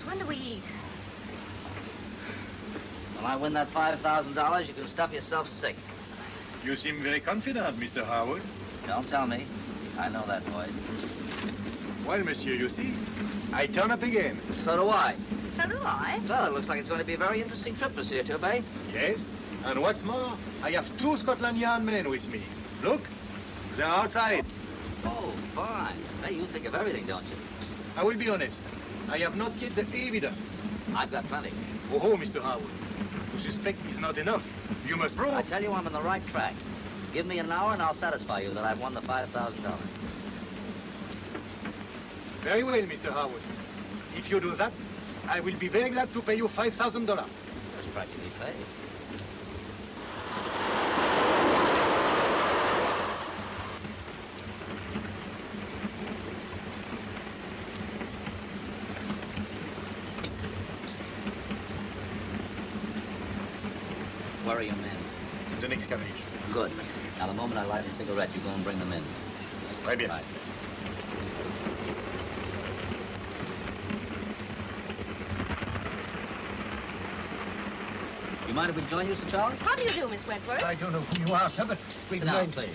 When do we eat? When I win that $5,000, you can stuff yourself sick. You seem very confident, Mr. Howard. Don't tell me. I know that voice. Well, monsieur, you see, I turn up again. So do I. So do I. Well, it looks like it's going to be a very interesting trip, Monsieur Turbay. Yes, and what's more, I have 2 Scotland Yard men with me. Look, they're outside. Oh, fine. Hey, you think of everything, don't you? I will be honest. I have not yet the evidence. I've got plenty. Oh, Mr. Howard. To suspect is not enough. You must prove. I tell you, I'm on the right track. Give me an hour and I'll satisfy you that I've won the $5,000. Very well, Mr. Howard. If you do that, I will be very glad to pay you $5,000. That's practically paid. Where are your men? The next carriage. Good. Now, the moment I light a cigarette, you go and bring them in. Très bien. Right. You mind if we join you, Sir Charles? How do you do, Miss Wentworth? I don't know who you are, sir, but we Sit down, please.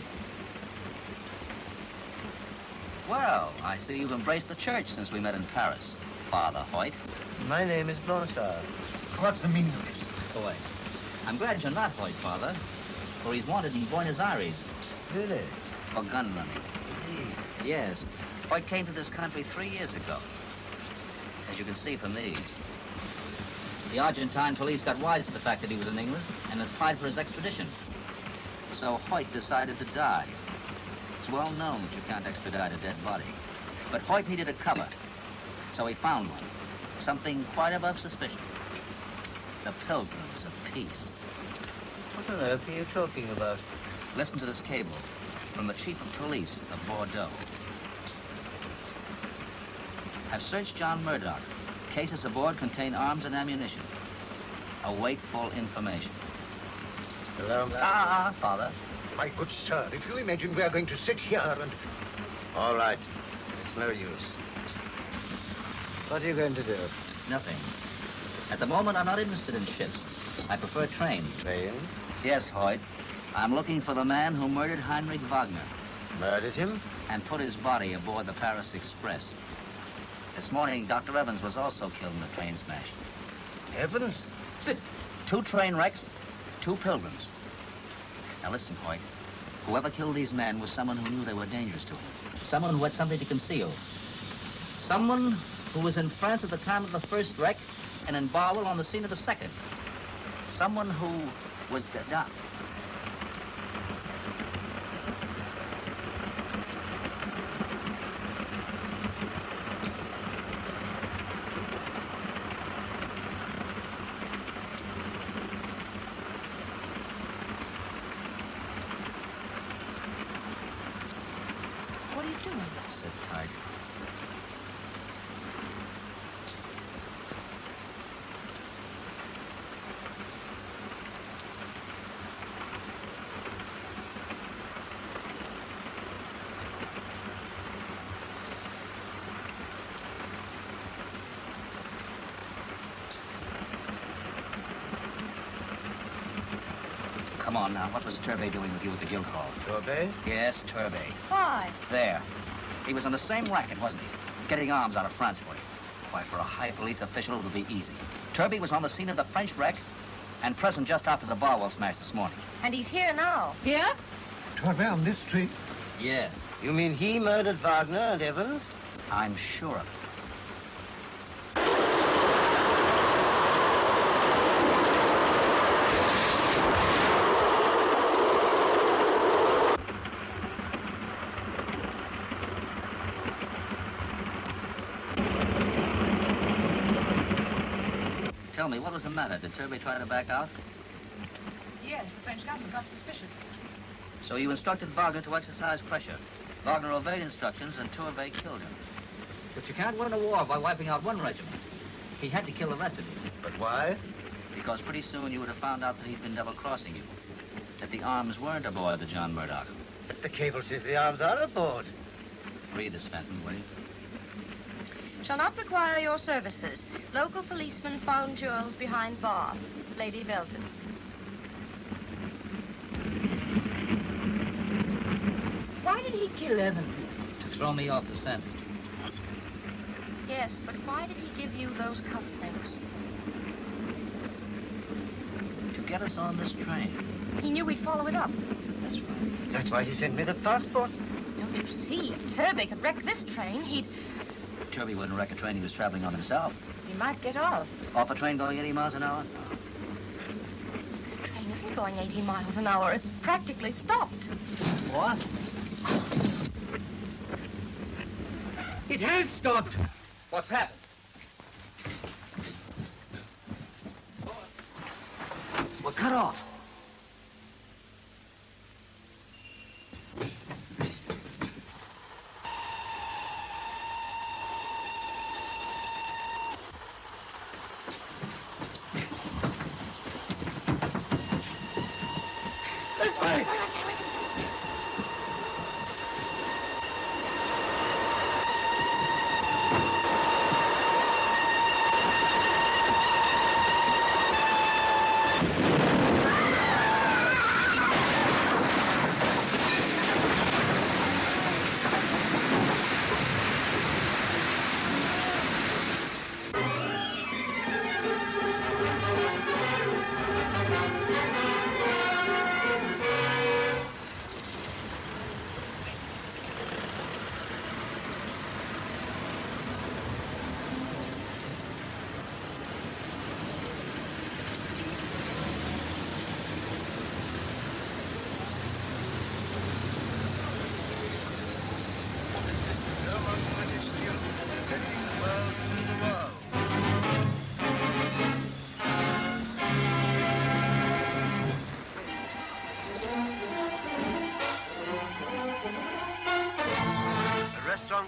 Well, I see you've embraced the church since we met in Paris, Father Hoyt. My name is Blonstar. What's the meaning of this? Go away. I'm glad you're not Hoyt, Father, for he's wanted in Buenos Aires. Really? For gun running. Yes. Hoyt came to this country 3 years ago. As you can see from these. The Argentine police got wise to the fact that he was in England and applied for his extradition. So Hoyt decided to die. It's well known that you can't extradite a dead body. But Hoyt needed a cover, so he found one. Something quite above suspicion. The Pilgrims of Peace. What on earth are you talking about? Listen to this cable from the chief of police of Bourdelle. I've searched John Murdoch. Cases aboard contain arms and ammunition. Await full information. Father. My good sir, if you imagine we are going to sit here and... All right. It's no use. What are you going to do? Nothing. At the moment, I'm not interested in ships. I prefer trains. Trains? Yes, Hoyt. I'm looking for the man who murdered Heinrich Wagner. Murdered him? And put his body aboard the Paris Express. This morning, Dr. Evans was also killed in a train smash. Evans? 2 train wrecks, 2 pilgrims. Now listen, Hoyt. Whoever killed these men was someone who knew they were dangerous to him. Someone who had something to conceal. Someone who was in France at the time of the first wreck and in Barwell on the scene of the second. Someone who was down. What are you doing? Sit tight. Come on now, what was Turbay doing with you at the Guildhall? Turbay? Yes, Turbay. Why? There. He was on the same racket, wasn't he? Getting arms out of France for you. Why, for a high police official, it would be easy. Turbay was on the scene of the French wreck and present just after the Barwell smash this morning. And he's here now. Here? Turbay on this street? Yeah. You mean he murdered Wagner and Evans? I'm sure of it. Tell me, what was the matter? Did Turbay try to back out? Yes, the French government got suspicious. So you instructed Wagner to exercise pressure. Wagner obeyed instructions and Turbay killed him. But you can't win a war by wiping out one regiment. He had to kill the rest of you. But why? Because pretty soon you would have found out that he'd been double-crossing you. That the arms weren't aboard the John Murdoch. But the cable says the arms are aboard. Read this, Fenton, will you? Shall not require your services. Local policeman found jewels behind bar. Lady Melford. Why did he kill Evans? To throw me off the scent. Yes, but why did he give you those cufflinks? To get us on this train. He knew we'd follow it up. That's right. That's why he sent me the passport. Don't you see? If Turbay could wreck this train, he'd... Turbay wouldn't wreck a train he was traveling on himself. He might get off. Off a train going 80 miles an hour? This train isn't going 80 miles an hour. It's practically stopped. What? It has stopped. What's happened? We're cut off. This way!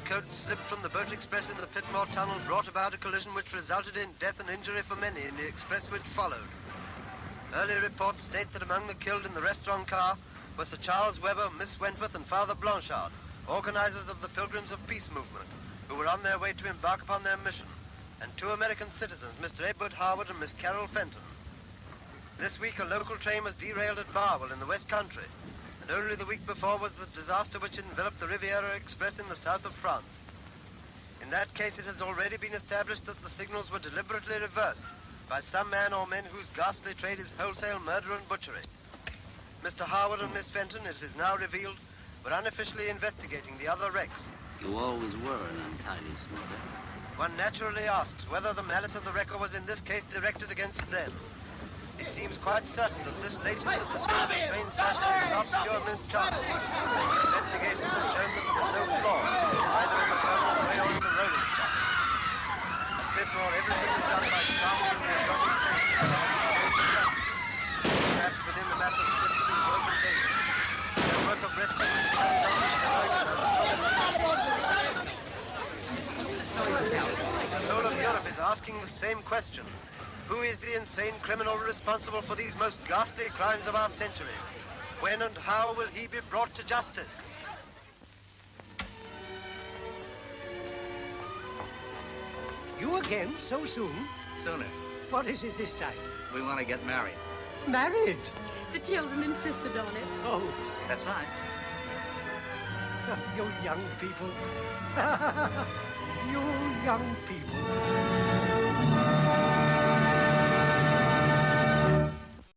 Coach slipped from the boat express in the Pitmore Tunnel, brought about a collision which resulted in death and injury for many in the express which followed. Early reports state that among the killed in the restaurant car was Sir Charles Webber, Miss Wentworth, and Father Blanchard, organizers of the Pilgrims of Peace movement, who were on their way to embark upon their mission, and 2 American citizens, Mr. Edward Harwood and Miss Carol Fenton. This week, a local train was derailed at Barwell in the West Country, and only the week before was the disaster which enveloped the Riviera Express in the south of France. In that case, it has already been established that the signals were deliberately reversed by some man or men whose ghastly trade is wholesale murder and butchery. Mr. Howard and Miss Fenton, it is now revealed, were unofficially investigating the other wrecks. You always were an untidy smoker. One naturally asks whether the malice of the wrecker was in this case directed against them. It seems quite certain that this latest of the scene of the train smash was not pure mischance. Investigation has shown that there was no flaw, either in the permanent way or in the rolling stock. At Pitmore, everything was done by staff in the adjoining section. Trapped within the massive system in broken days. The work of rescue was carried on with the whole of Europe is asking the same question. Who is the insane criminal responsible for these most ghastly crimes of our century? When and how will he be brought to justice? You again, so soon? Sooner. What is it this time? We want to get married. Married? The children insisted on it. Oh. That's right. You young people. You young people.